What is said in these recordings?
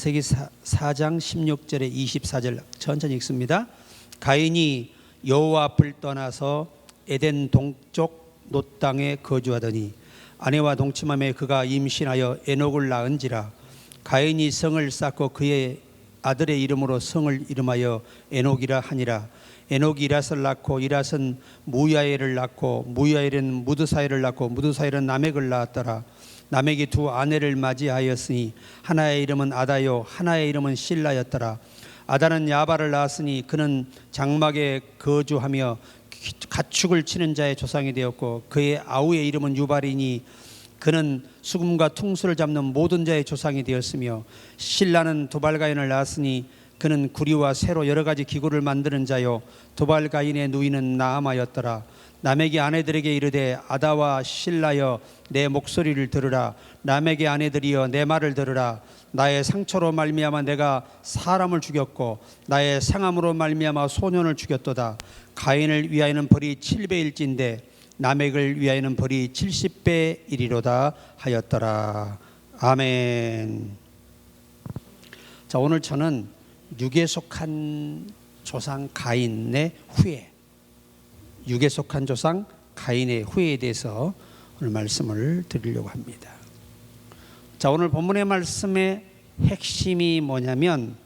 창세기 4장 16절에 24절 천천히 읽습니다. 가인이 여호와 앞을 떠나서 에덴 동쪽 놋 땅에 거주하더니 아내와 동침함에 그가 임신하여 에녹을 낳은지라. 가인이 성을 쌓고 그의 아들의 이름으로 성을 이름하여 에녹이라 하니라. 에녹이 이랏을 낳고 이랏은 무야엘을 낳고 무야엘은 무드사엘을 낳고 무드사엘은 라멕을 낳았더라. 라멕이 두 아내를 맞이하였으니 하나의 이름은 아다요 하나의 이름은 실라였더라. 아다는 야발을 낳았으니 그는 장막에 거주하며 가축을 치는 자의 조상이 되었고 그의 아우의 이름은 유발이니 그는 수금과 퉁수를 잡는 모든 자의 조상이 되었으며 실라는 두발가인을 낳았으니 그는 구리와 새로 여러 가지 기구를 만드는 자요 두발가인의 누이는 나아마였더라. 라멕이 아내들에게 이르되 아다와 실라여 내 목소리를 들으라. 라멕의 아내들이여 내 말을 들으라. 나의 상처로 말미암아 내가 사람을 죽였고 나의 상함으로 말미암아 소년을 죽였도다. 가인을 위하여는 벌이 7배일진데 라멕을 위하여는 벌이 70배이리로다 하였더라. 아멘. 자, 오늘 저는 육에 속한 조상 가인의 후예, 육에 속한 조상 가인의 후예에 대해서 오늘 말씀을 드리려고 합니다. 자, 오늘 본문의 말씀의 핵심이 뭐냐면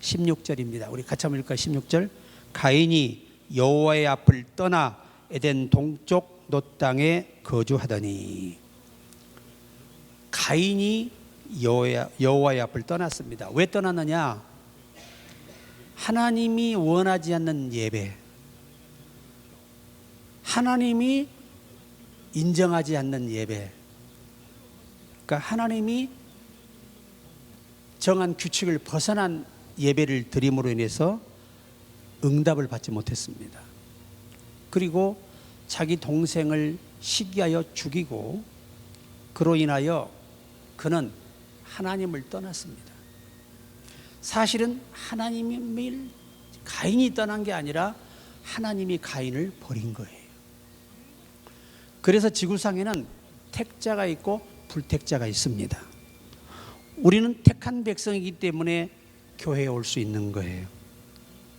16절입니다. 우리 같이 한번 읽을까요? 16절. 가인이 여호와의 앞을 떠나 에덴 동쪽 놋 땅에 거주하더니. 가인이 여호와의 앞을 떠났습니다. 왜 떠났느냐? 하나님이 원하지 않는 예배, 하나님이 인정하지 않는 예배, 그러니까 하나님이 정한 규칙을 벗어난 예배를 드림으로 인해서 응답을 받지 못했습니다. 그리고 자기 동생을 시기하여 죽이고 그로 인하여 그는 하나님을 떠났습니다. 사실은 하나님이 가인이 떠난 게 아니라 하나님이 가인을 버린 거예요. 그래서 지구상에는 택자가 있고 불택자가 있습니다. 우리는 택한 백성이기 때문에 교회에 올 수 있는 거예요.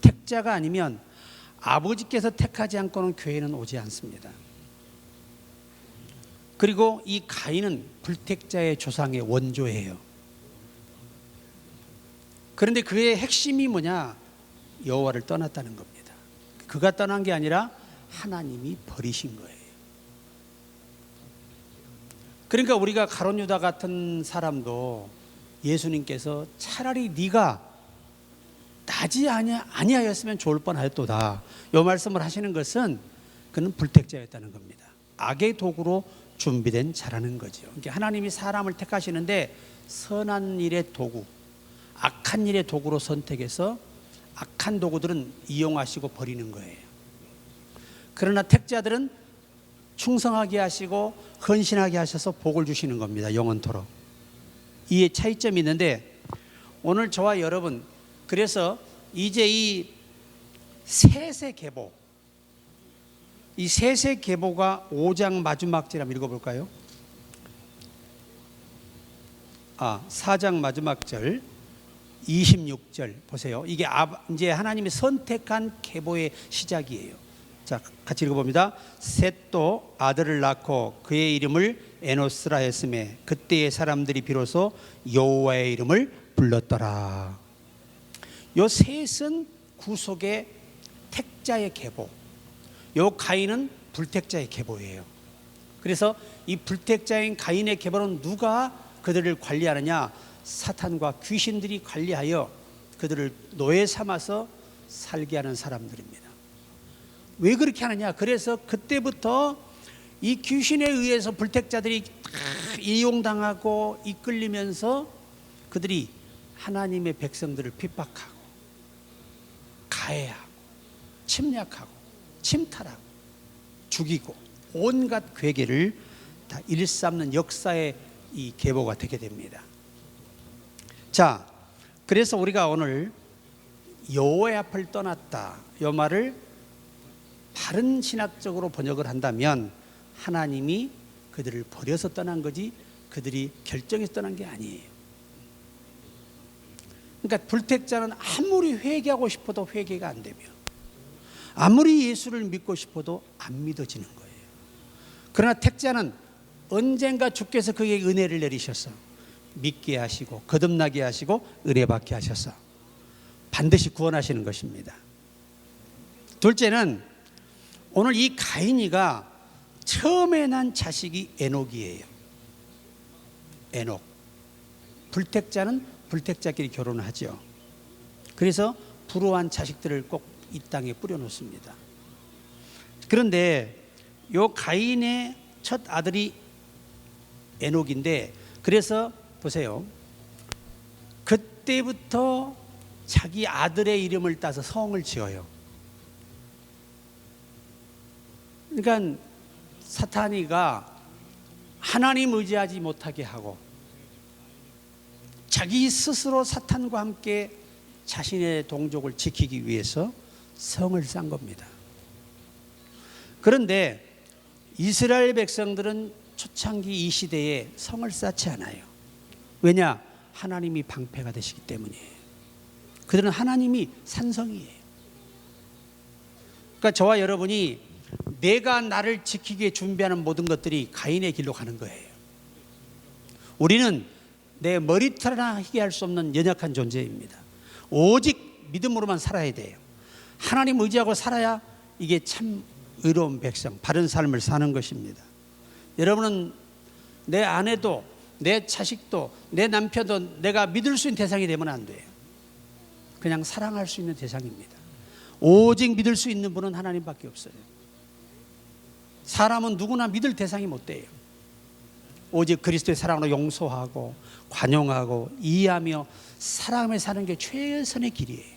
택자가 아니면 아버지께서 택하지 않고는 교회는 오지 않습니다. 그리고 이 가인은 불택자의 조상의 원조예요. 그런데 그의 핵심이 뭐냐? 여호와를 떠났다는 겁니다. 그가 떠난 게 아니라 하나님이 버리신 거예요. 그러니까 우리가 가룟 유다 같은 사람도 예수님께서 차라리 네가 나지 아니하였으면 좋을 뻔하였도다, 이 말씀을 하시는 것은 그는 불택자였다는 겁니다. 악의 도구로 준비된 자라는 거죠. 그러니까 하나님이 사람을 택하시는데 선한 일의 도구, 악한 일의 도구로 선택해서 악한 도구들은 이용하시고 버리는 거예요. 그러나 택자들은 충성하게 하시고 헌신하게 하셔서 복을 주시는 겁니다. 영원토록. 이에 차이점이 있는데 오늘 저와 여러분, 그래서 이제 이 셋의 계보, 이 셋의 계보가 5장 마지막 절 한번 읽어볼까요? 4장 마지막 절 26절 보세요. 이게 이제 하나님이 선택한 계보의 시작이에요. 자, 같이 읽어봅니다. 셋도 아들을 낳고 그의 이름을 에노스라 했음에 그때의 사람들이 비로소 여호와의 이름을 불렀더라. 요 셋은 구속의 택자의 계보, 요 가인은 불택자의 계보예요. 그래서 이 불택자인 가인의 계보는 누가 그들을 관리하느냐? 사탄과 귀신들이 관리하여 그들을 노예 삼아서 살게 하는 사람들입니다. 왜 그렇게 하느냐? 그래서 그때부터 이 귀신에 의해서 불택자들이 이용당하고 이끌리면서 그들이 하나님의 백성들을 핍박하고 가해하고 침략하고 침탈하고 죽이고 온갖 괴계를 다 일삼는 역사의 이 계보가 되게 됩니다. 자, 그래서 우리가 오늘 여호와의 앞을 떠났다, 이 말을 바른 신학적으로 번역을 한다면 하나님이 그들을 버려서 떠난 거지 그들이 결정해서 떠난 게 아니에요. 그러니까 불택자는 아무리 회개하고 싶어도 회개가 안 되며, 아무리 예수를 믿고 싶어도 안 믿어지는 거예요. 그러나 택자는 언젠가 주께서 그에게 은혜를 내리셔서 믿게 하시고 거듭나게 하시고 은혜받게 하셔서 반드시 구원하시는 것입니다. 둘째는 오늘 이 가인이가 처음에 난 자식이 에녹이에요. 에녹. 불택자는 불택자끼리 결혼을 하죠. 그래서 불우한 자식들을 꼭 이 땅에 뿌려놓습니다. 그런데 요 가인의 첫 아들이 에녹인데, 그래서 보세요. 그때부터 자기 아들의 이름을 따서 성을 지어요. 그러니까 사탄이가 하나님 의지하지 못하게 하고 자기 스스로 사탄과 함께 자신의 동족을 지키기 위해서 성을 쌓은 겁니다. 그런데 이스라엘 백성들은 초창기 이 시대에 성을 쌓지 않아요. 왜냐? 하나님이 방패가 되시기 때문이에요. 그들은 하나님이 산성이에요. 그러니까 저와 여러분이 내가 나를 지키기에 준비하는 모든 것들이 가인의 길로 가는 거예요. 우리는 내 머리털 하나 희게 할 수 없는 연약한 존재입니다. 오직 믿음으로만 살아야 돼요. 하나님 의지하고 살아야 이게 참 의로운 백성, 바른 삶을 사는 것입니다. 여러분은 내 아내도 내 자식도 내 남편도 내가 믿을 수 있는 대상이 되면 안 돼요. 그냥 사랑할 수 있는 대상입니다. 오직 믿을 수 있는 분은 하나님밖에 없어요. 사람은 누구나 믿을 대상이 못 돼요. 오직 그리스도의 사랑으로 용서하고 관용하고 이해하며 사랑하며 사는 게 최선의 길이에요.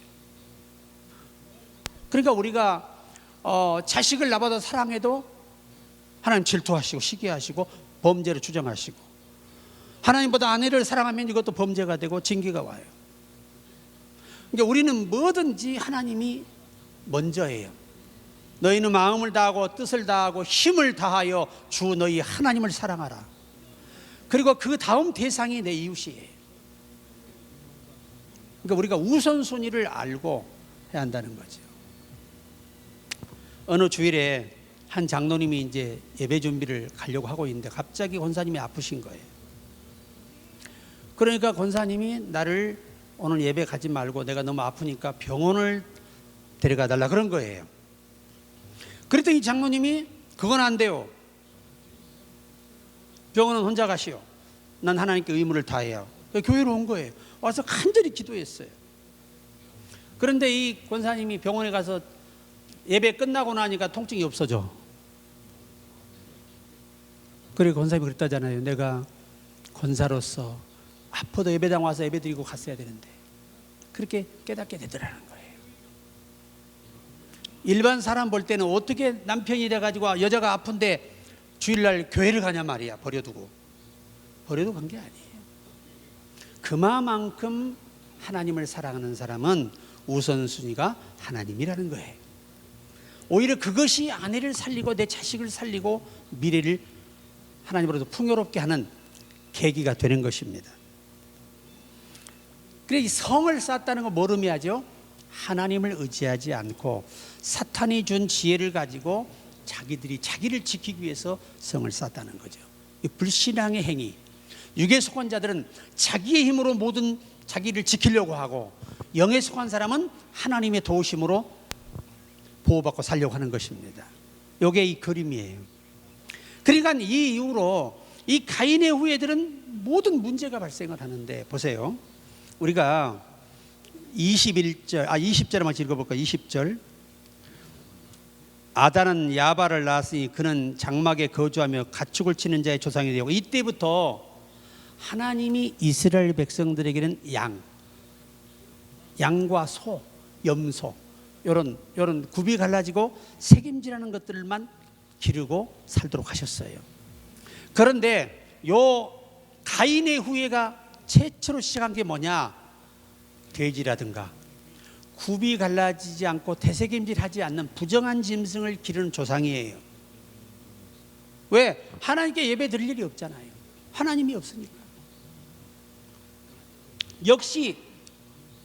그러니까 우리가 자식을 나보다 사랑해도 하나님 질투하시고 시기하시고 범죄를 주장하시고, 하나님보다 아내를 사랑하면 이것도 범죄가 되고 징계가 와요. 그러니까 우리는 뭐든지 하나님이 먼저예요. 너희는 마음을 다하고 뜻을 다하고 힘을 다하여 주 너희 하나님을 사랑하라. 그리고 그 다음 대상이 내 이웃이에요. 그러니까 우리가 우선순위를 알고 해야 한다는 거죠. 어느 주일에 한 장로님이 이제 예배 준비를 가려고 하고 있는데 갑자기 권사님이 아프신 거예요. 그러니까 권사님이 나를 오늘 예배 가지 말고 내가 너무 아프니까 병원을 데려가 달라 그런 거예요. 그랬더니 이 장로님이 그건 안 돼요. 병원은 혼자 가시오. 난 하나님께 의무를 다해요. 교회로 온 거예요. 와서 간절히 기도했어요. 그런데 이 권사님이 병원에 가서 예배 끝나고 나니까 통증이 없어져. 그래 권사님이 그랬다잖아요. 내가 권사로서 아파도 예배당 와서 예배 드리고 갔어야 되는데. 그렇게 깨닫게 되더라는 거예요. 일반 사람 볼 때는 어떻게 남편이 이래가지고 여자가 아픈데 주일날 교회를 가냐 말이야. 버려두고 간 게 아니에요. 그만큼 하나님을 사랑하는 사람은 우선순위가 하나님이라는 거예요. 오히려 그것이 아내를 살리고 내 자식을 살리고 미래를 하나님으로부터 풍요롭게 하는 계기가 되는 것입니다. 그래서 이 성을 쌓았다는 건 뭘 의미하죠? 하나님을 의지하지 않고 사탄이 준 지혜를 가지고 자기들이 자기를 지키기 위해서 성을 쌓았다는 거죠. 이 불신앙의 행위. 육에 속한 자들은 자기의 힘으로 모든 자기를 지키려고 하고, 영에 속한 사람은 하나님의 도우심으로 보호받고 살려고 하는 것입니다. 이게 이 그림이에요. 그러니까 이 이후로 이 가인의 후예들은 모든 문제가 발생을 하는데, 보세요. 우리가 20절 한번 읽어볼까요? 20절. 아단은 야발을 낳았으니 그는 장막에 거주하며 가축을 치는 자의 조상이 되고, 이때부터 하나님이 이스라엘 백성들에게는 양과 소, 염소 이런 굽이 갈라지고 책임지라는 것들만 기르고 살도록 하셨어요. 그런데 요 가인의 후예가 최초로 시작한 게 뭐냐? 돼지라든가 굽이 갈라지지 않고 되새김질하지 않는 부정한 짐승을 기르는 조상이에요. 왜? 하나님께 예배 드릴 일이 없잖아요. 하나님이 없으니까. 역시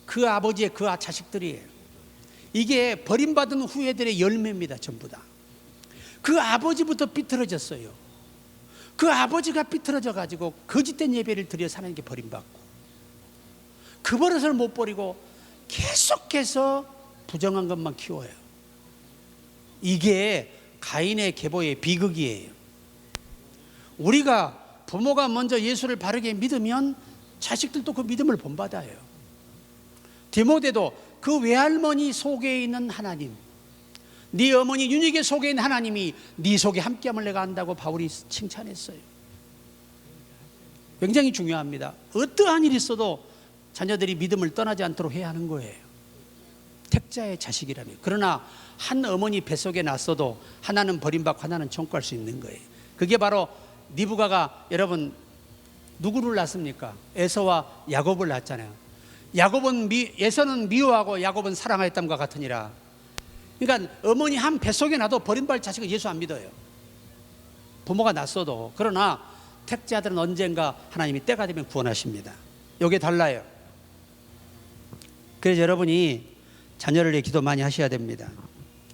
그 아버지의 그 자식들이에요. 이게 버림받은 후예들의 열매입니다. 전부 다. 그 아버지부터 삐뚤어졌어요. 그 아버지가 삐뚤어져 가지고 거짓된 예배를 드려 하나님께 버림받고, 그 버릇을 못 버리고 계속해서 부정한 것만 키워요. 이게 가인의 계보의 비극이에요. 우리가 부모가 먼저 예수를 바르게 믿으면 자식들도 그 믿음을 본받아요. 디모데도 그 외할머니 속에 있는 하나님, 네 어머니 유니게 속에 있는 하나님이 네 속에 함께함을 내가 안다고 바울이 칭찬했어요. 굉장히 중요합니다. 어떠한 일이 있어도 자녀들이 믿음을 떠나지 않도록 해야 하는 거예요. 택자의 자식이라면. 그러나 한 어머니 뱃속에 났어도 하나는 버림받고 하나는 청구할 수 있는 거예요. 그게 바로 리브가가, 여러분 누구를 낳습니까? 에서와 야곱을 낳았잖아요. 에서는 미워하고 야곱은 사랑하였담과 같으니라. 그러니까 어머니 한 뱃속에 나도 버림받을 자식은 예수 안 믿어요. 부모가 낳았어도. 그러나 택자들은 언젠가 하나님이 때가 되면 구원하십니다. 이게 달라요. 그래서 여러분이 자녀를 위해 기도 많이 하셔야 됩니다.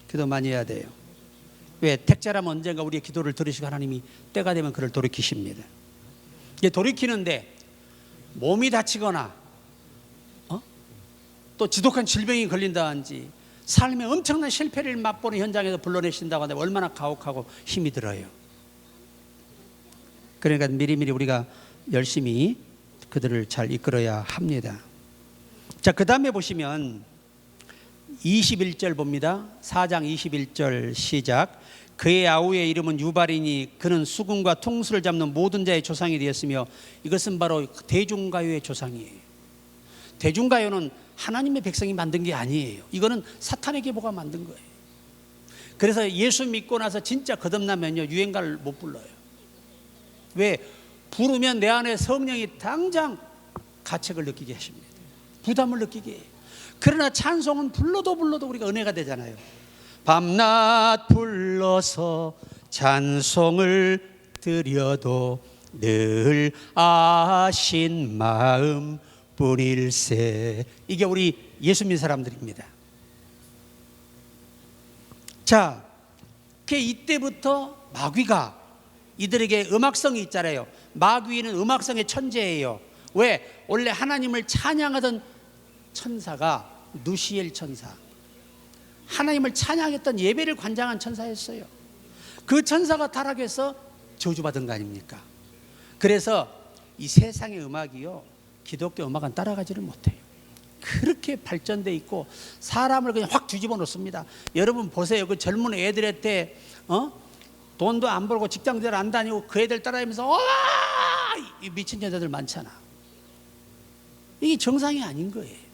기도 많이 해야 돼요. 왜? 택자라면 언젠가 우리의 기도를 들으시고 하나님이 때가 되면 그를 돌이키십니다. 이게 돌이키는데 몸이 다치거나 또 지독한 질병이 걸린다든지 삶의 엄청난 실패를 맛보는 현장에서 불러내신다고 하는데 얼마나 가혹하고 힘이 들어요. 그러니까 미리미리 우리가 열심히 그들을 잘 이끌어야 합니다. 자, 그 다음에 보시면 21절 봅니다. 4장 21절 시작. 그의 아우의 이름은 유발이니 그는 수금과 통수를 잡는 모든 자의 조상이 되었으며, 이것은 바로 대중가요의 조상이에요. 대중가요는 하나님의 백성이 만든 게 아니에요. 이거는 사탄의 계보가 만든 거예요. 그래서 예수 믿고 나서 진짜 거듭나면요, 유행가를 못 불러요. 왜? 부르면 내 안에 성령이 당장 가책을 느끼게 하십니다. 부담을 느끼게 해요. 그러나 찬송은 불러도 우리가 은혜가 되잖아요. 밤낮 불러서 찬송을 드려도 늘 아신 마음 뿐일세. 이게 우리 예수 믿는 사람들입니다. 자, 이때부터 마귀가 이들에게 음악성이 있잖아요. 마귀는 음악성의 천재예요. 왜? 원래 하나님을 찬양하던 천사가 누시엘 천사, 하나님을 찬양했던 예배를 관장한 천사였어요. 그 천사가 타락해서 저주받은 거 아닙니까? 그래서 이 세상의 음악이요, 기독교 음악은 따라가지를 못해요. 그렇게 발전돼 있고 사람을 그냥 확 뒤집어 놓습니다. 여러분 보세요. 그 젊은 애들한테 돈도 안 벌고 직장들 안 다니고 그 애들 따라하면서 이 미친 여자들 많잖아. 이게 정상이 아닌 거예요.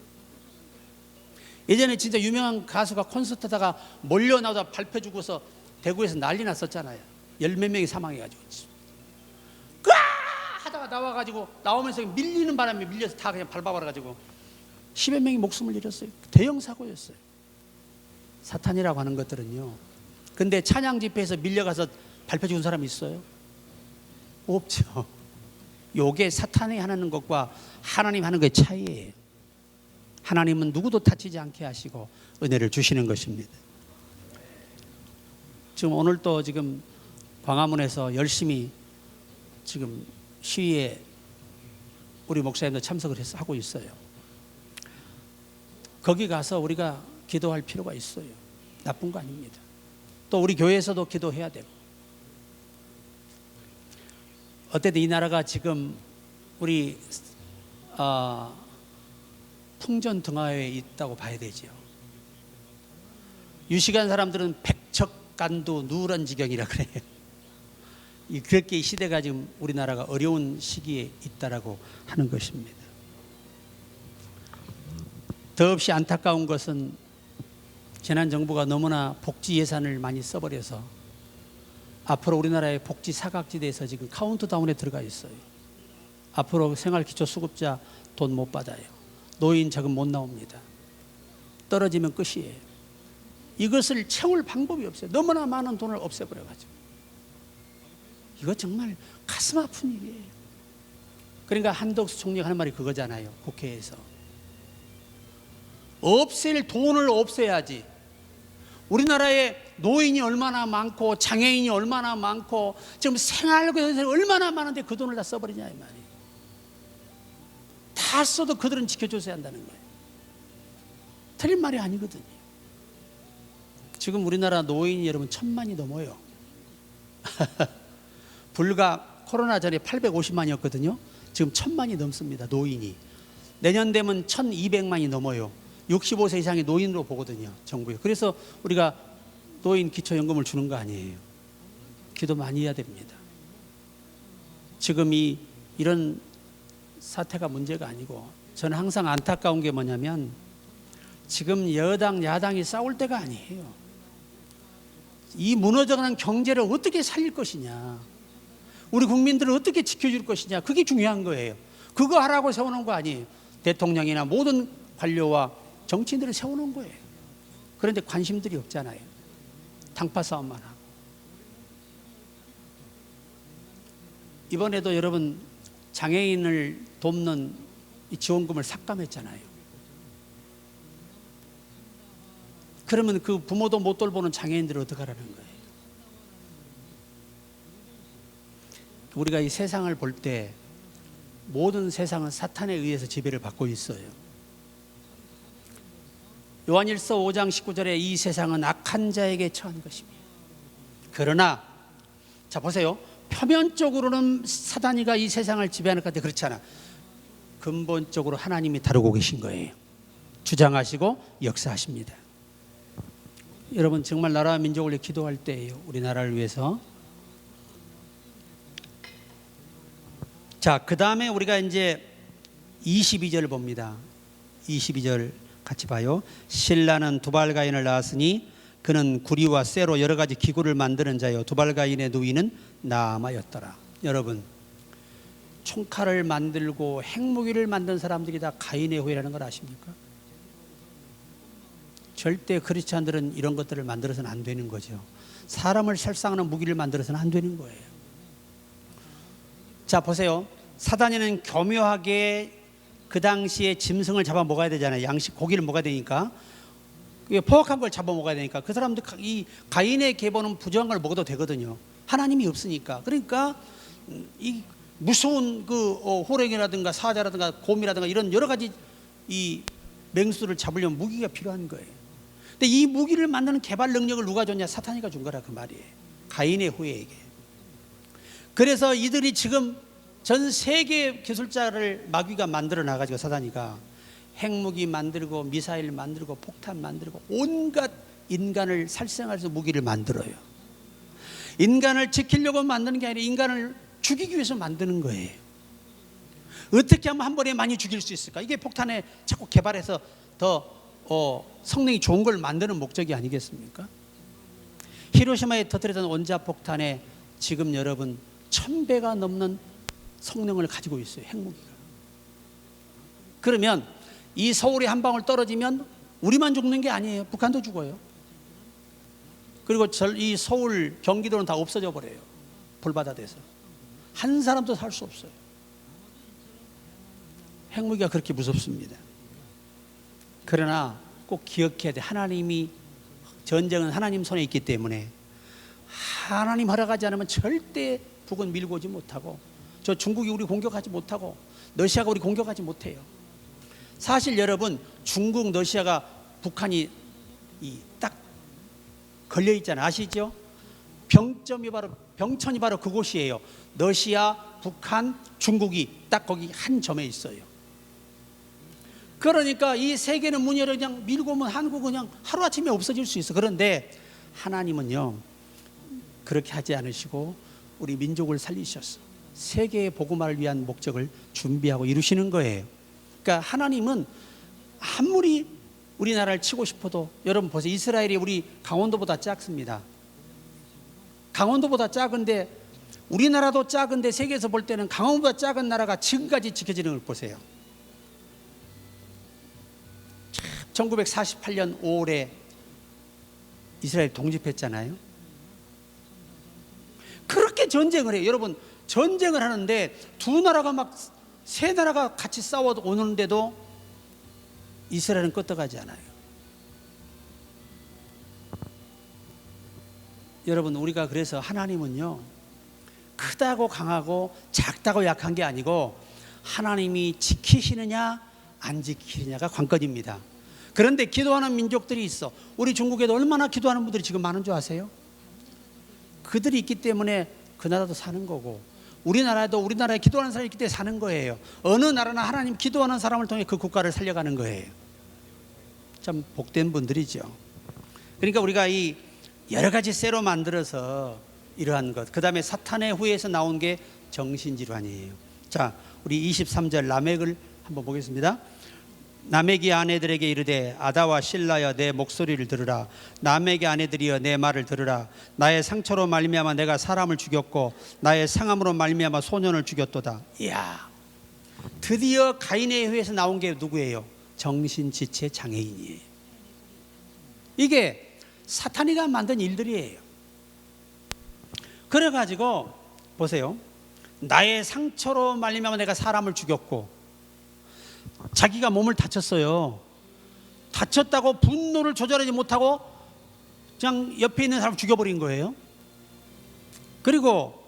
예전에 진짜 유명한 가수가 콘서트 하다가 몰려 나오다 발표 주고서 대구에서 난리 났었잖아요. 열 몇 명이 사망해가지고 하다가 나와가지고 나오면서 밀리는 바람에 밀려서 다 그냥 밟아버려가지고 10여 명이 목숨을 잃었어요. 대형 사고였어요. 사탄이라고 하는 것들은요. 근데 찬양 집회에서 밀려가서 발표 죽은 사람이 있어요? 없죠. 요게 사탄이 하는 것과 하나님 하는 것의 차이예요. 하나님은 누구도 다치지 않게 하시고 은혜를 주시는 것입니다. 지금 오늘 또 지금 광화문에서 열심히 지금 시위에 우리 목사님도 참석을 해서 하고 있어요. 거기 가서 우리가 기도할 필요가 있어요. 나쁜 거 아닙니다. 또 우리 교회에서도 기도해야 되고. 어쨌든 이 나라가 지금 우리 풍전등화에 있다고 봐야 되죠. 유식한 사람들은 백척간두 누런지경이라 그래요. 그렇게 이 시대가 지금 우리나라가 어려운 시기에 있다라고 하는 것입니다. 더없이 안타까운 것은 재난정부가 너무나 복지 예산을 많이 써버려서 앞으로 우리나라의 복지 사각지대에서 지금 카운트다운에 들어가 있어요. 앞으로 생활기초수급자 돈 못 받아요. 노인 자금 못 나옵니다. 떨어지면 끝이에요. 이것을 채울 방법이 없어요. 너무나 많은 돈을 없애버려가지고. 이거 정말 가슴 아픈 일이에요. 그러니까 한덕수 총리가 하는 말이 그거잖아요. 국회에서 없앨 돈을 없애야지. 우리나라에 노인이 얼마나 많고 장애인이 얼마나 많고 지금 생활고에서 얼마나 많은데 그 돈을 다 써버리냐 이 말이에요. 다 써도 그들은 지켜줘야 한다는 거예요. 틀린 말이 아니거든요. 지금 우리나라 노인이 여러분 1,000만이 넘어요. 불과 코로나 전에 850만이었거든요. 지금 1,000만이 넘습니다. 노인이. 내년 되면 1,200만이 넘어요. 65세 이상의 노인으로 보거든요, 정부에. 그래서 우리가 노인 기초연금을 주는 거 아니에요. 기도 많이 해야 됩니다. 지금 이런 사태가 문제가 아니고, 저는 항상 안타까운 게 뭐냐면 지금 여당 야당이 싸울 때가 아니에요. 이 무너져가는 경제를 어떻게 살릴 것이냐, 우리 국민들을 어떻게 지켜줄 것이냐, 그게 중요한 거예요. 그거 하라고 세워놓은 거 아니에요. 대통령이나 모든 관료와 정치인들을 세워놓은 거예요. 그런데 관심들이 없잖아요. 당파 싸움만 하고. 이번에도 여러분 장애인을 돕는 이 지원금을 삭감했잖아요. 그러면 그 부모도 못 돌보는 장애인들을 어떻게 하라는 거예요? 우리가 이 세상을 볼 때 모든 세상은 사탄에 의해서 지배를 받고 있어요. 요한일서 5장 19절에 이 세상은 악한 자에게 처한 것입니다. 그러나 자 보세요. 표면적으로는 사단이가 이 세상을 지배하는 것 같아요. 그렇지 않아. 근본적으로 하나님이 다루고 계신 거예요. 주장하시고 역사하십니다. 여러분 정말 나라와 민족을 위해 기도할 때예요. 우리나라를 위해서. 자, 그 다음에 우리가 이제 22절을 봅니다. 22절 같이 봐요. 신라는 두발가인을 낳았으니 그는 구리와 쇠로 여러 가지 기구를 만드는 자요. 두발가인의 누이는 나아마였더라. 여러분, 총칼을 만들고 핵무기를 만든 사람들이 다 가인의 후예라는 걸 아십니까? 절대 크리스찬들은 이런 것들을 만들어서는 안 되는 거죠. 사람을 살상하는 무기를 만들어서는 안 되는 거예요. 자 보세요. 사단이는 교묘하게 그 당시에 짐승을 잡아 먹어야 되잖아요. 양식 고기를 먹어야 되니까, 포악한 걸 잡아 먹어야 되니까 그 사람들 이 가인의 계보는 부정한 걸 먹어도 되거든요. 하나님이 없으니까. 그러니까 이 무서운 그 호랭이라든가 사자라든가 곰이라든가 이런 여러 가지 이 맹수를 잡으려면 무기가 필요한 거예요. 근데 이 무기를 만드는 개발 능력을 누가 줬냐? 사탄이가 준 거라 그 말이에요. 가인의 후예에게. 그래서 이들이 지금 전 세계 기술자를 마귀가 만들어 놔가지고 사단이가 핵무기 만들고 미사일 만들고 폭탄 만들고 온갖 인간을 살생할 수 무기를 만들어요. 인간을 지키려고 만드는 게 아니라 인간을 죽이기 위해서 만드는 거예요. 어떻게 하면 한 번에 많이 죽일 수 있을까? 이게 폭탄에 자꾸 개발해서 더 성능이 좋은 걸 만드는 목적이 아니겠습니까? 히로시마에 터뜨렸던 원자폭탄에 지금 여러분 1,000배가 넘는 성능을 가지고 있어요. 핵무기가. 그러면 이 서울이 한 방울 떨어지면 우리만 죽는 게 아니에요. 북한도 죽어요. 그리고 이 서울 경기도는 다 없어져 버려요. 불바다 돼서 한 사람도 살 수 없어요. 핵무기가 그렇게 무섭습니다. 그러나 꼭 기억해야 돼. 하나님이, 전쟁은 하나님 손에 있기 때문에 하나님 허락하지 않으면 절대 북은 밀고 오지 못하고, 저 중국이 우리 공격하지 못하고, 러시아가 우리 공격하지 못해요. 사실 여러분, 중국, 러시아가 북한이 딱 걸려 있잖아요. 아시죠? 병천이 바로 그곳이에요. 러시아, 북한, 중국이 딱 거기 한 점에 있어요. 그러니까 이 세계는 문 열어 그냥 밀고 오면 한국은 그냥 하루아침에 없어질 수 있어. 그런데 하나님은요 그렇게 하지 않으시고 우리 민족을 살리셨어. 세계의 복음화를 위한 목적을 준비하고 이루시는 거예요. 그러니까 하나님은 아무리 우리나라를 치고 싶어도, 여러분 보세요. 이스라엘이 우리 강원도보다 작습니다. 강원도보다 작은데, 우리나라도 작은데 세계에서 볼 때는 강원도보다 작은 나라가 지금까지 지켜지는 걸 보세요. 1948년 5월에 이스라엘 독립했잖아요. 그렇게 전쟁을 해요. 여러분, 전쟁을 하는데 두 나라가 막 세 나라가 같이 싸워 오는데도 이스라엘은 끄떡하지 않아요. 여러분, 우리가 그래서 하나님은요, 크다고 강하고 작다고 약한 게 아니고 하나님이 지키시느냐 안 지키느냐가 관건입니다. 그런데 기도하는 민족들이 있어. 우리 중국에도 얼마나 기도하는 분들이 지금 많은 줄 아세요? 그들이 있기 때문에 그 나라도 사는 거고, 우리나라에도 우리나라에 기도하는 사람이 있기 때문에 사는 거예요. 어느 나라나 하나님 기도하는 사람을 통해 그 국가를 살려가는 거예요. 참 복된 분들이죠. 그러니까 우리가 이 여러 가지 쇠로 만들어서 이러한 것, 그 다음에 사탄의 후예에서 나온 게 정신질환이에요. 자, 우리 23절 라멕을 한번 보겠습니다. 라멕이 아내들에게 이르되 아다와 실라여 내 목소리를 들으라. 라멕의 아내들이여 내 말을 들으라. 나의 상처로 말미암아 내가 사람을 죽였고 나의 상함으로 말미암아 소년을 죽였도다. 이야, 드디어 가인의 후예에서 나온 게 누구예요? 정신지체 장애인이에요. 이게 사탄이가 만든 일들이에요. 그래가지고 보세요. 나의 상처로 말미암아 내가 사람을 죽였고, 자기가 몸을 다쳤어요. 다쳤다고 분노를 조절하지 못하고 그냥 옆에 있는 사람을 죽여버린 거예요. 그리고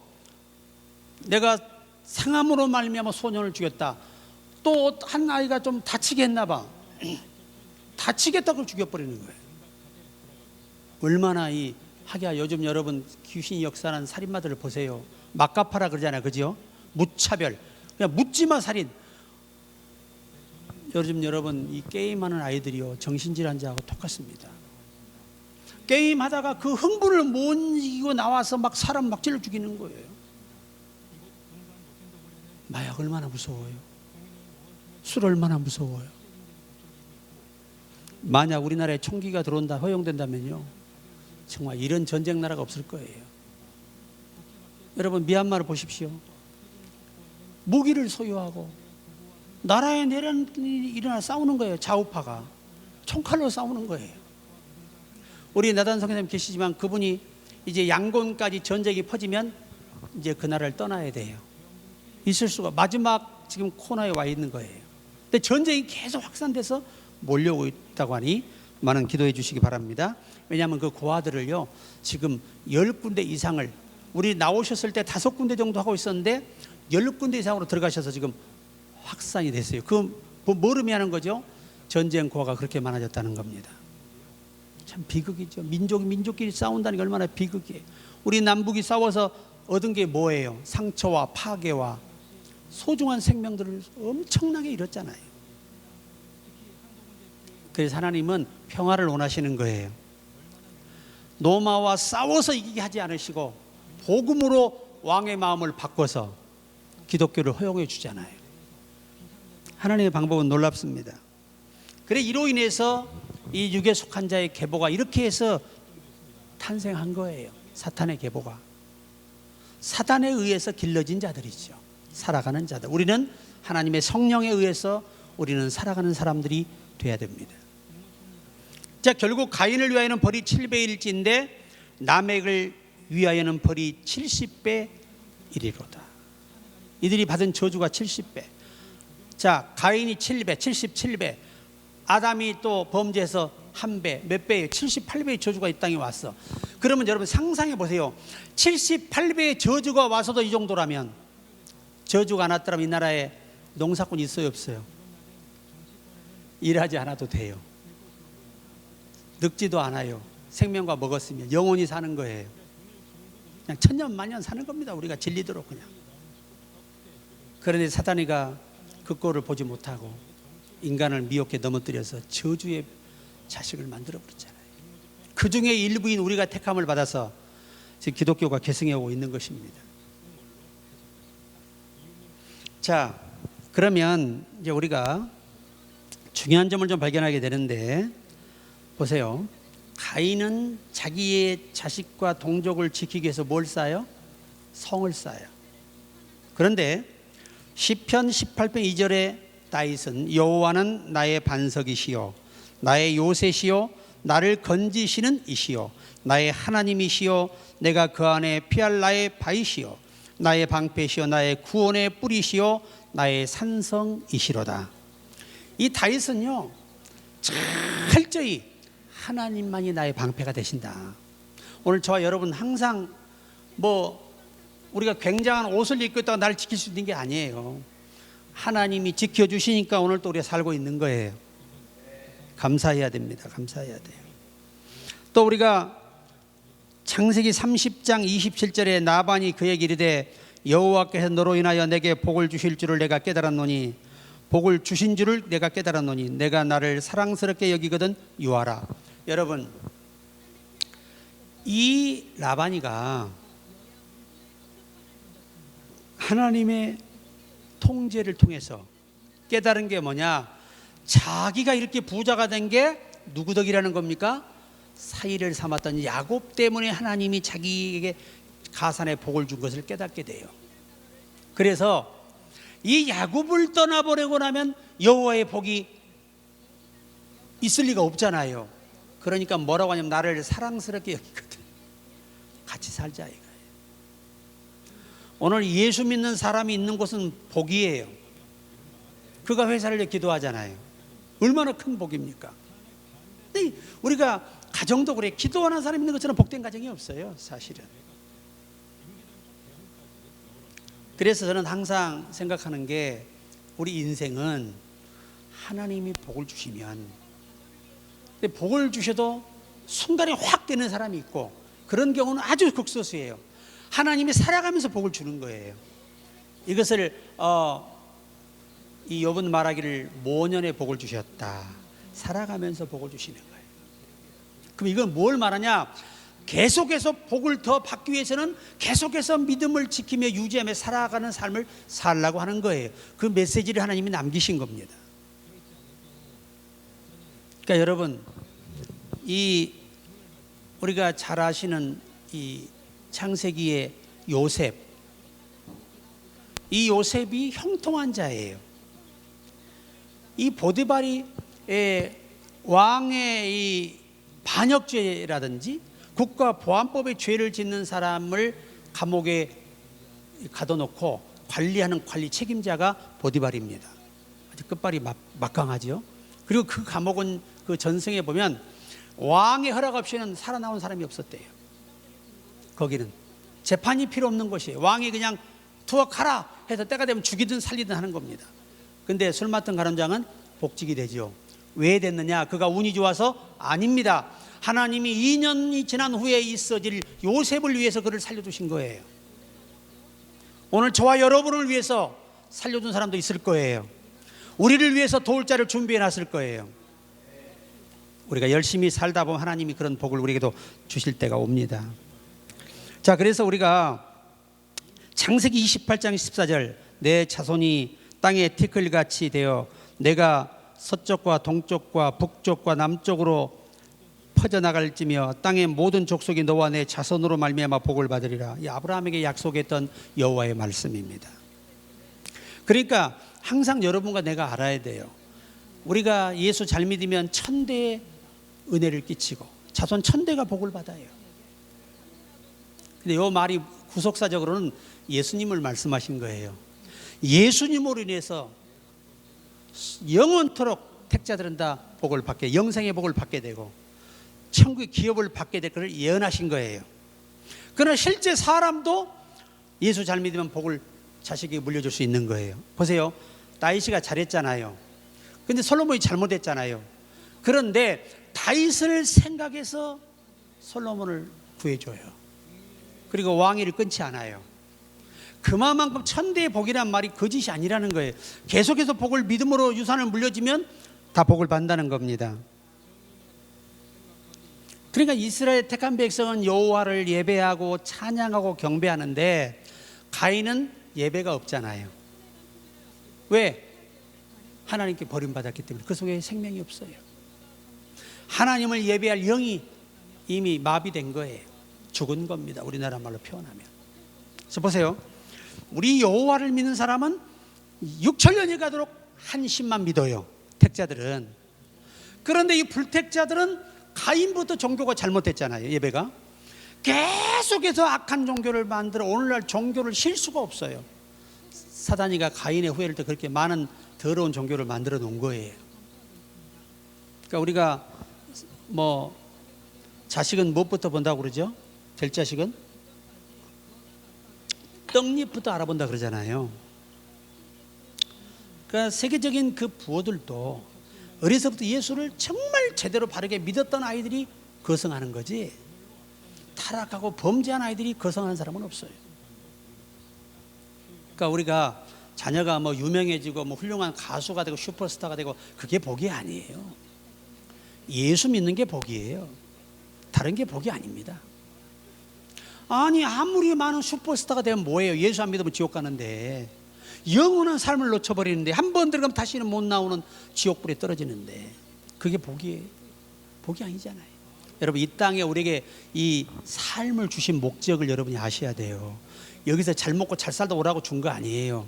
내가 상함으로 말미암아 소년을 죽였다. 또 한 아이가 좀 다치게 했나 봐. 다치겠다고 죽여버리는 거예요. 얼마나 이 하기야, 요즘 여러분 귀신이 역사하는 살인마들을 보세요. 막가파라 그러잖아요, 그죠? 무차별, 그냥 묻지마 살인. 요즘 여러분 이 게임하는 아이들이요, 정신질환자하고 똑같습니다. 게임하다가 그 흥분을 못 이기고 나와서 막 사람 막 찔러 죽이는 거예요. 마약 얼마나 무서워요. 술 얼마나 무서워요. 만약 우리나라에 총기가 들어온다, 허용된다면요, 정말 이런 전쟁 나라가 없을 거예요. 여러분 미얀마를 보십시오. 무기를 소유하고 나라에 일어나 싸우는 거예요. 좌우파가 총칼로 싸우는 거예요. 우리 나단 선생님 계시지만 그분이 이제 양곤까지 전쟁이 퍼지면 이제 그 나라를 떠나야 돼요. 있을 수가, 마지막 지금 코너에 와 있는 거예요. 근데 전쟁이 계속 확산돼서 몰려오고 있다고 하니 많은 기도해 주시기 바랍니다. 왜냐하면 그 고아들을요, 지금 10군데 이상을, 우리 나오셨을 때 5군데 정도 하고 있었는데 10군데 이상으로 들어가셔서 지금 확산이 됐어요. 그 뭘 의미하는 거죠? 전쟁 고아가 그렇게 많아졌다는 겁니다. 참 비극이죠. 민족끼리 싸운다는 게 얼마나 비극이에요. 우리 남북이 싸워서 얻은 게 뭐예요? 상처와 파괴와 소중한 생명들을 엄청나게 잃었잖아요. 그래서 하나님은 평화를 원하시는 거예요. 로마와 싸워서 이기게 하지 않으시고 복음으로 왕의 마음을 바꿔서 기독교를 허용해 주잖아요. 하나님의 방법은 놀랍습니다. 그래 이로 인해서 이 육에 속한 자의 계보가 이렇게 해서 탄생한 거예요. 사탄의 계보가. 사단에 의해서 길러진 자들이죠. 살아가는 자들. 우리는 하나님의 성령에 의해서 우리는 살아가는 사람들이 돼야 됩니다. 자, 결국 가인을 위하여는 벌이 7배일진데 라멕을 위하여는 벌이 70배 이리로다. 이들이 받은 저주가 70배. 자, 가인이 7배, 77배. 아담이 또 범죄해서 1배, 몇 배예요? 78배의 저주가 이 땅에 왔어. 그러면 여러분 상상해 보세요. 78배의 저주가 와서도 이 정도라면, 저주가 안 왔더라면 이 나라에 농사꾼 있어요, 없어요? 일하지 않아도 돼요. 늙지도 않아요. 생명과 먹었으면 영원히 사는 거예요. 그냥 천년만년 사는 겁니다. 우리가 질리도록 그냥. 그런데 사단이가 그 꼴을 보지 못하고 인간을 미혹해 넘어뜨려서 저주의 자식을 만들어 버렸잖아요. 그 중에 일부인 우리가 택함을 받아서 지금 기독교가 계승해 오고 있는 것입니다. 자, 그러면 이제 우리가 중요한 점을 좀 발견하게 되는데, 보세요. 가인은 자기의 자식과 동족을 지키기 위해서 뭘 쌓아요? 성을 쌓아요. 그런데 시편 18편 2절에 다윗은 여호와는 나의 반석이시요 나의 요새시요 나를 건지시는 이시요 나의 하나님이시요 내가 그 안에 피할 나의 바위시요 나의 방패시요 나의 구원의 뿌리시요 나의 산성이시로다. 이 다윗은요, 철저히 하나님만이 나의 방패가 되신다. 오늘 저와 여러분 항상 우리가 굉장한 옷을 입고 있다가 나를 지킬 수 있는 게 아니에요. 하나님이 지켜주시니까 오늘 또 우리가 살고 있는 거예요. 감사해야 됩니다. 감사해야 돼요. 또 우리가 창세기 30장 27절에 나반이 그에게 이르되 여호와께서 너로 인하여 내게 복을 주실 줄을 내가 깨달았노니 복을 주신 줄을 내가 깨달았노니 내가 나를 사랑스럽게 여기거든 유하라. 여러분, 이 라반이가 하나님의 통제를 통해서 깨달은 게 뭐냐? 자기가 이렇게 부자가 된 게 누구 덕이라는 겁니까? 사이를 삼았던 야곱 때문에 하나님이 자기에게 가산의 복을 준 것을 깨닫게 돼요. 그래서 이 야곱을 떠나보내고 나면 여호와의 복이 있을 리가 없잖아요. 그러니까 뭐라고 하냐면 나를 사랑스럽게 여기거든. 같이 살자 이거예요. 오늘 예수 믿는 사람이 있는 곳은 복이에요. 그가 회사를 기도하잖아요. 얼마나 큰 복입니까? 근데 우리가 가정도 그래. 기도하는 사람이 있는 것처럼 복된 가정이 없어요, 사실은. 그래서 저는 항상 생각하는 게 우리 인생은 하나님이 복을 주시면, 근데 복을 주셔도 순간에 확 되는 사람이 있고 그런 경우는 아주 극소수예요. 하나님이 살아가면서 복을 주는 거예요. 이것을 이 욥은 말하기를 모년에 복을 주셨다. 살아가면서 복을 주시는 거예요. 그럼 이건 뭘 말하냐? 계속해서 복을 더 받기 위해서는 계속해서 믿음을 지키며 유지하며 살아가는 삶을 살라고 하는 거예요. 그 메시지를 하나님이 남기신 겁니다. 그러니까 여러분, 우리가 잘 아시는 이 창세기의 요셉, 이 요셉이 형통한 자예요. 이 보디발이 왕의 이 반역죄라든지 국가보안법의 죄를 짓는 사람을 감옥에 가둬놓고 관리하는 관리 책임자가 보디발입니다. 아주 끝발이 막강하죠. 그리고 그 감옥은 그 전승에 보면 왕의 허락 없이는 살아나온 사람이 없었대요. 거기는 재판이 필요 없는 곳이에요. 왕이 그냥 투옥하라 해서 때가 되면 죽이든 살리든 하는 겁니다. 근데 술 맡은 가론장은 복직이 되죠. 왜 됐느냐? 그가 운이 좋아서? 아닙니다. 하나님이 2년이 지난 후에 있어질 요셉을 위해서 그를 살려두신 거예요. 오늘 저와 여러분을 위해서 살려준 사람도 있을 거예요. 우리를 위해서 도울 자를 준비해 놨을 거예요. 우리가 열심히 살다 보면 하나님이 그런 복을 우리에게도 주실 때가 옵니다. 자, 그래서 우리가 창세기 28장 14절 내 자손이 땅에 티끌같이 되어 내가 서쪽과 동쪽과 북쪽과 남쪽으로 퍼져나갈지며 땅의 모든 족속이 너와 내 자손으로 말미암아 복을 받으리라. 이 아브라함에게 약속했던 여호와의 말씀입니다. 그러니까 항상 여러분과 내가 알아야 돼요. 우리가 예수 잘 믿으면 천대의 은혜를 끼치고 자손 천대가 복을 받아요. 근데 이 말이 구속사적으로는 예수님을 말씀하신 거예요. 예수님으로 인해서 영원토록 택자들은 다 복을 받게, 영생의 복을 받게 되고 천국의 기업을 받게 될 것을 예언하신 거예요. 그러나 실제 사람도 예수 잘 믿으면 복을 자식에게 물려줄 수 있는 거예요. 보세요, 다윗이가 잘했잖아요. 근데 솔로몬이 잘못했잖아요. 그런데 다윗을 생각해서 솔로몬을 구해줘요. 그리고 왕위를 끊지 않아요. 그만큼 천대의 복이란 말이 거짓이 아니라는 거예요. 계속해서 복을 믿음으로 유산을 물려주면 다 복을 받는다는 겁니다. 그러니까 이스라엘 택한 백성은 여호와를 예배하고 찬양하고 경배하는데 가인은 예배가 없잖아요. 왜? 하나님께 버림받았기 때문에. 그 속에 생명이 없어요. 하나님을 예배할 영이 이미 마비된 거예요. 죽은 겁니다. 우리나라 말로 표현하면. 그래서 보세요, 우리 여호와를 믿는 사람은 6천년이 가도록 한심만 믿어요, 택자들은. 그런데 이 불택자들은 가인부터 종교가 잘못됐잖아요. 예배가 계속해서 악한 종교를 만들어 오늘날 종교를 쉴 수가 없어요. 사단이가 가인의 후예를 때 그렇게 많은 더러운 종교를 만들어 놓은 거예요. 그러니까 우리가 뭐 자식은 무엇부터 본다고 그러죠? 될 자식은 떡잎부터 알아본다 그러잖아요. 그러니까 세계적인 그 부호들도 어려서부터 예수를 정말 제대로 바르게 믿었던 아이들이 거성하는 거지, 타락하고 범죄한 아이들이 거성하는 사람은 없어요. 그러니까 우리가 자녀가 뭐 유명해지고 뭐 훌륭한 가수가 되고 슈퍼스타가 되고 그게 복이 아니에요. 예수 믿는 게 복이에요. 다른 게 복이 아닙니다. 아니 아무리 많은 슈퍼스타가 되면 뭐예요? 예수 안 믿으면 지옥 가는데, 영원한 삶을 놓쳐버리는데, 한 번 들어가면 다시는 못 나오는 지옥불에 떨어지는데, 그게 복이에요? 복이 아니잖아요. 여러분, 이 땅에 우리에게 이 삶을 주신 목적을 여러분이 아셔야 돼요. 여기서 잘 먹고 잘 살다 오라고 준 거 아니에요.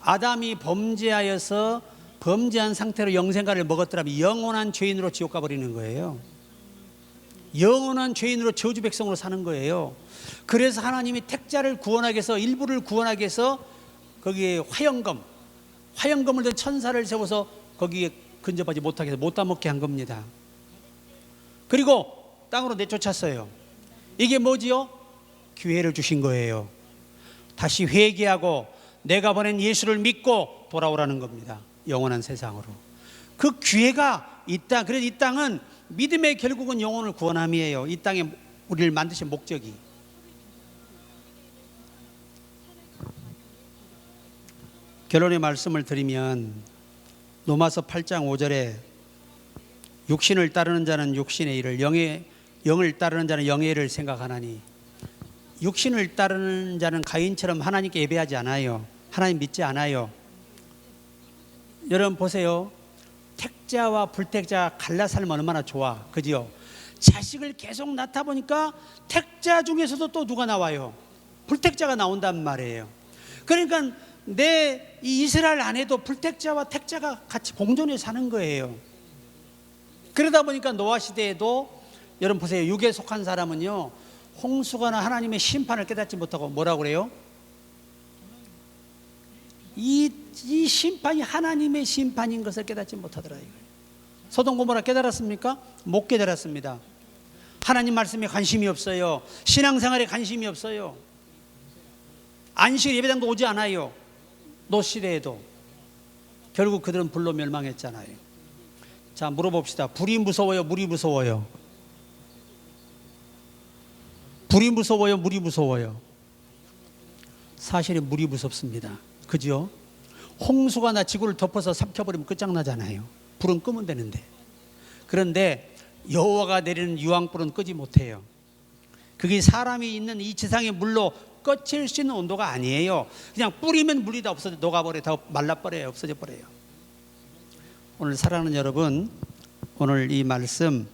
아담이 범죄하여서 범죄한 상태로 영생가를 먹었더라면 영원한 죄인으로 지옥 가버리는 거예요. 영원한 죄인으로 저주 백성으로 사는 거예요. 그래서 하나님이 택자를 구원하기 위해서, 일부를 구원하기 위해서 거기에 화영검을 든 천사를 세워서 거기에 근접하지 못하게 해서 못 따먹게 한 겁니다. 그리고 땅으로 내쫓았어요. 이게 뭐지요? 기회를 주신 거예요. 다시 회개하고 내가 보낸 예수를 믿고 돌아오라는 겁니다. 영원한 세상으로. 그 기회가 이 땅, 그래서 이 땅은 믿음의 결국은 영혼을 구원함이에요. 이 땅에 우리를 만드신 목적이. 결론의 말씀을 드리면 로마서 8장 5절에 육신을 따르는 자는 육신의 일을, 영을 따르는 자는 영의 일을 생각하나니, 육신을 따르는 자는 가인처럼 하나님께 예배하지 않아요. 하나님 믿지 않아요. 여러분 보세요. 택자와 불택자 갈라 살면 얼마나 좋아, 그지요? 자식을 계속 낳다 보니까 택자 중에서도 또 누가 나와요? 불택자가 나온단 말이에요. 그러니까 내 이 이스라엘 안에도 불택자와 택자가 같이 공존해 사는 거예요. 그러다 보니까 노아 시대에도 여러분 보세요. 육에 속한 사람은요, 홍수가나 하나님의 심판을 깨닫지 못하고 뭐라고 그래요? 이 심판이 하나님의 심판인 것을 깨닫지 못하더라. 소돔 고모라 깨달았습니까? 못 깨달았습니다. 하나님 말씀에 관심이 없어요. 신앙생활에 관심이 없어요. 안식 예배당도 오지 않아요. 노 시대에도. 결국 그들은 불로 멸망했잖아요. 자, 물어봅시다. 불이 무서워요? 물이 무서워요? 불이 무서워요? 물이 무서워요? 사실은 물이 무섭습니다. 그죠? 홍수가 나 지구를 덮어서 삼켜버리면 끝장나잖아요. 불은 끄면 되는데. 그런데 여호와가 내리는 유황불은 끄지 못해요. 그게 사람이 있는 이 지상의 물로 꺼칠 수 있는 온도가 아니에요. 그냥 뿌리면 물이 다 없어져, 녹아버려요. 다 말라버려요. 없어져 버려요. 오늘 사랑하는 여러분, 오늘 이 말씀,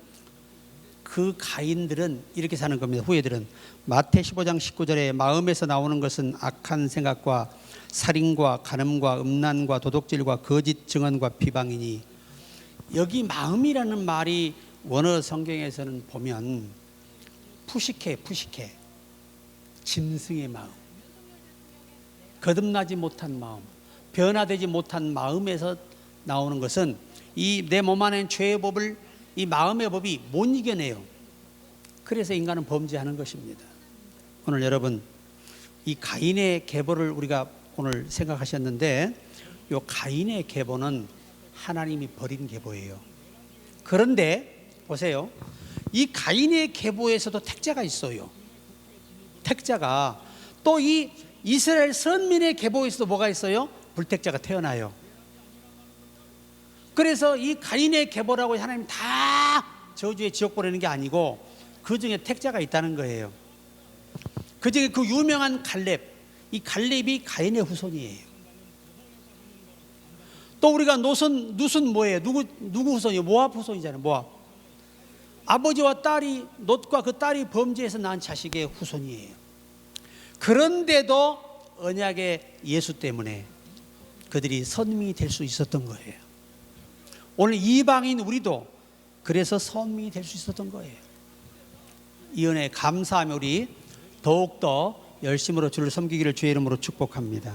그 가인들은 이렇게 사는 겁니다. 후예들은 마태 15장 19절에 마음에서 나오는 것은 악한 생각과 살인과 간음과 음란과 도둑질과 거짓 증언과 비방이니, 여기 마음이라는 말이 원어 성경에서는 보면 푸시케, 짐승의 마음, 거듭나지 못한 마음, 변화되지 못한 마음에서 나오는 것은 이 내 몸 안에 죄의 법을, 이 마음의 법이 못 이겨내요. 그래서 인간은 범죄하는 것입니다. 오늘 여러분, 이 가인의 계보를 우리가 오늘 생각하셨는데, 이 가인의 계보는 하나님이 버린 계보예요. 그런데 보세요, 이 가인의 계보에서도 택자가 있어요. 택자가 또 이 이스라엘 선민의 계보에서도 뭐가 있어요? 불택자가 태어나요. 그래서 이 가인의 계보라고 하나님 다 저주의 지옥 보내는 게 아니고 그 중에 택자가 있다는 거예요. 그 중에 그 유명한 갈렙, 이 갈렙이 가인의 후손이에요. 또 우리가 룻은 뭐예요? 누구 후손이에요? 모압 후손이잖아요. 모압. 아버지와 딸이, 롯과 그 딸이 범죄해서 낳은 자식의 후손이에요. 그런데도 언약의 예수 때문에 그들이 선민이 될 수 있었던 거예요. 오늘 이방인 우리도 그래서 선민이 될 수 있었던 거예요. 이 은혜에 감사하며 우리 더욱더 열심으로 주를 섬기기를 주의 이름으로 축복합니다.